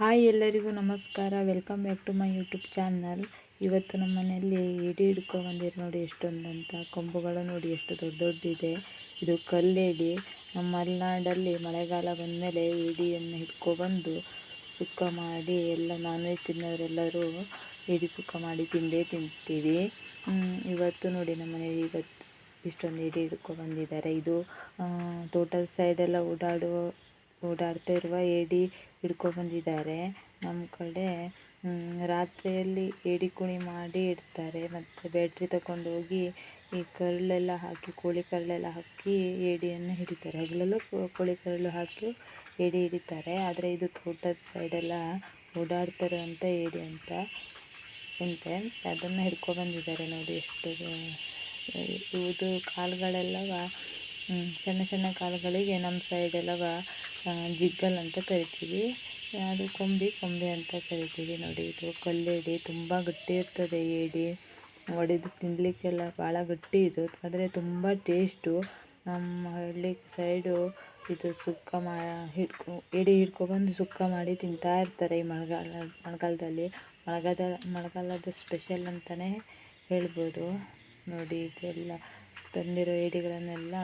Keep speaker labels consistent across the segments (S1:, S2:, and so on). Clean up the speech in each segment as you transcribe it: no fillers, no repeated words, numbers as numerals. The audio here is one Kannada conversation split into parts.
S1: ಹಾಯ್ ಎಲ್ಲರಿಗೂ ನಮಸ್ಕಾರ. Welcome back to my YouTube channel. ಇವತ್ತು ನಮ್ಮ ಮನೆಯಲ್ಲಿ ಏಡಿ ಹಿಡ್ಕೊಬಂದಿರು ನೋಡಿ, ಎಷ್ಟೊಂದಂತ ಕೊಂಬುಗಳು ನೋಡಿ ಎಷ್ಟು ದೊಡ್ಡ ದೊಡ್ಡದಿದೆ. ಇದು ಕಲ್ಲೇಡಿ. ನಮ್ಮ ಮಲೆನಾಡಲ್ಲಿ ಮಳೆಗಾಲ ಬಂದಮೇಲೆ ಏಡಿಯನ್ನು ಹಿಡ್ಕೊಬಂದು ಸುಕ್ಕ ಮಾಡಿ ಎಲ್ಲ ನಾನ್ ವೆಜ್ ತಿನ್ನೋರೆಲ್ಲರೂ ಏಡಿ ಸುಕ್ಕ ಮಾಡಿ ತಿಂತೀವಿ. ಇವತ್ತು ನೋಡಿ ನಮ್ಮ ಮನೆಯಲ್ಲಿ ಇವತ್ತು ಇಷ್ಟೊಂದು ಏಡಿ ಹಿಡ್ಕೊಬಂದಿದ್ದಾರೆ. ಇದು ತೋಟದ ಸೈಡೆಲ್ಲ ಓಡಾಡ್ತಾ ಇರುವ ಏಡಿ ಹಿಡ್ಕೊಬಂದಿದ್ದಾರೆ. ನಮ್ಮ ಕಡೆ ರಾತ್ರಿಯಲ್ಲಿ ಏಡಿ ಕುಣಿ ಮಾಡಿ ಇಡ್ತಾರೆ, ಮತ್ತು ಬ್ಯಾಟ್ರಿ ತಗೊಂಡೋಗಿ ಈ ಕರಳೆಲ್ಲ ಹಾಕಿ, ಕೋಳಿ ಕರಳೆಲ್ಲ ಹಾಕಿ ಏಡಿಯನ್ನು ಹಿಡಿತಾರೆ. ಹಗಲಲ್ಲೂ ಕೋಳಿ ಕರಳು ಹಾಕಿ ಏಡಿ ಹಿಡಿತಾರೆ. ಆದರೆ ಇದು ತೋಟದ ಸೈಡೆಲ್ಲ ಓಡಾಡ್ತಾರೆ ಅಂತ ಏಡಿ ಅಂತೆ ಅದನ್ನು ಹಿಡ್ಕೊಬಂದಿದ್ದಾರೆ ನೋಡಿ. ಎಷ್ಟು ಇದು ಕಾಳುಗಳೆಲ್ಲವ ಸಣ್ಣ ಸಣ್ಣ ಕಾಳುಗಳಿಗೆ ನಮ್ಮ ಸೈಡೆಲ್ಲವ ಜಿಗ್ಗಲ್ ಅಂತ ಕರಿತೀವಿ. ಅದು ಕೊಂಬೆ ಅಂತ ಕರಿತೀವಿ ನೋಡಿ. ಇದು ಕಲ್ಲೇಡಿ ತುಂಬ ಗಟ್ಟಿ ಇರ್ತದೆ. ಏಡಿ ಒಡೆದು ತಿನ್ನಲಿಕ್ಕೆಲ್ಲ ಭಾಳ ಗಟ್ಟಿ ಇದು, ಆದರೆ ತುಂಬ ಟೇಸ್ಟು. ನಮ್ಮ ಹಳ್ಳಿ ಸೈಡು ಇದು ಸುಕ್ಕ ಏಡಿ ಹಿಡ್ಕೊಬಂದು ಸುಕ್ಕ ಮಾಡಿ ತಿಂತಾ ಇರ್ತಾರೆ ಈ ಮಳೆಗಾಲದಲ್ಲಿ. ಮಳೆಗಾಲದ ಸ್ಪೆಷಲ್ ಅಂತಲೇ ಹೇಳ್ಬೋದು ನೋಡಿ. ಇದೆಲ್ಲ ತಂದಿರೋ ಏಡಿಗಳನ್ನೆಲ್ಲ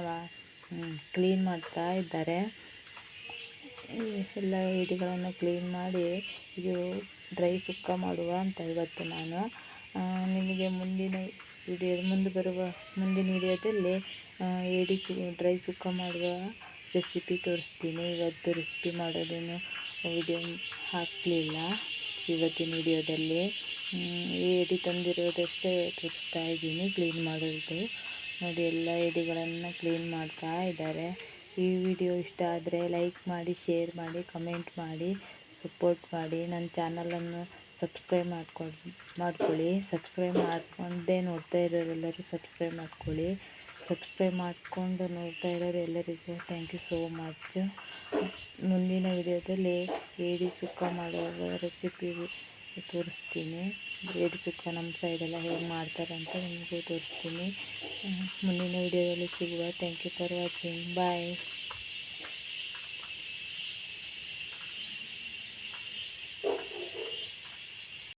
S1: ಕ್ಲೀನ್ ಮಾಡ್ತಾ ಇದ್ದಾರೆ. ಎಲ್ಲ ಏಡಿಗಳನ್ನು ಕ್ಲೀನ್ ಮಾಡಿ ಇದು ಡ್ರೈ ಸುಕ್ಕ ಮಾಡುವ ಅಂತ ಇವತ್ತು ನಾನು ನಿಮಗೆ ಮುಂದಿನ ವಿಡಿಯೋದಲ್ಲಿ ಏಡಿ ಡ್ರೈ ಸುಕ್ಕ ಮಾಡುವ ರೆಸಿಪಿ ತೋರಿಸ್ತೀನಿ. ಇವತ್ತು ರೆಸಿಪಿ ಮಾಡೋದನ್ನು ವಿಡಿಯೋ ಹಾಕಲಿಲ್ಲ ಇವತ್ತಿನ ವಿಡಿಯೋದಲ್ಲಿ. ಏಡಿ ತಂದಿರೋದಷ್ಟೇ ತೋರಿಸ್ತಾ ಇದ್ದೀನಿ ಕ್ಲೀನ್ ಮಾಡೋದು ನೋಡಿ. ಎಲ್ಲ ಏಡಿಗಳನ್ನು ಕ್ಲೀನ್ ಮಾಡ್ತಾ ಇದ್ದಾರೆ. ಈ ವಿಡಿಯೋ ಇಷ್ಟ ಆದರೆ ಲೈಕ್ ಮಾಡಿ, ಶೇರ್ ಮಾಡಿ, ಕಮೆಂಟ್ ಮಾಡಿ, ಸಪೋರ್ಟ್ ಮಾಡಿ. ನನ್ನ ಚಾನಲನ್ನು ಸಬ್ಸ್ಕ್ರೈಬ್ ಮಾಡ್ಕೊಳ್ಳಿ. ಸಬ್ಸ್ಕ್ರೈಬ್ ಮಾಡ್ಕೊಂಡೇ ನೋಡ್ತಾ ಇರೋರೆಲ್ಲರೂ ಸಬ್ಸ್ಕ್ರೈಬ್ ಮಾಡ್ಕೊಳ್ಳಿ. ಸಬ್ಸ್ಕ್ರೈಬ್ ಮಾಡಿಕೊಂಡು ನೋಡ್ತಾ ಇರೋರು ಎಲ್ಲರಿಗೂ ಥ್ಯಾಂಕ್ ಯು ಸೋ ಮಚ್. ಮುಂದಿನ ವಿಡಿಯೋದಲ್ಲಿ ಏಡಿ ಸುಕ್ಕ ಮಾಡುವ ರೆಸಿಪಿ ತೋರಿಸ್ತೀನಿ. ಏಡಿ ಸುಕ್ಕ ನಮ್ಮ ಸೈಡೆಲ್ಲ ಹೇಗೆ ಮಾಡ್ತಾರೆ ಅಂತ ನಿಮಗೂ ತೋರಿಸ್ತೀನಿ. ಮುಂದಿನ ವಿಡಿಯೋದಲ್ಲಿ ಸಿಗುವ. Thank you for watching. Bye.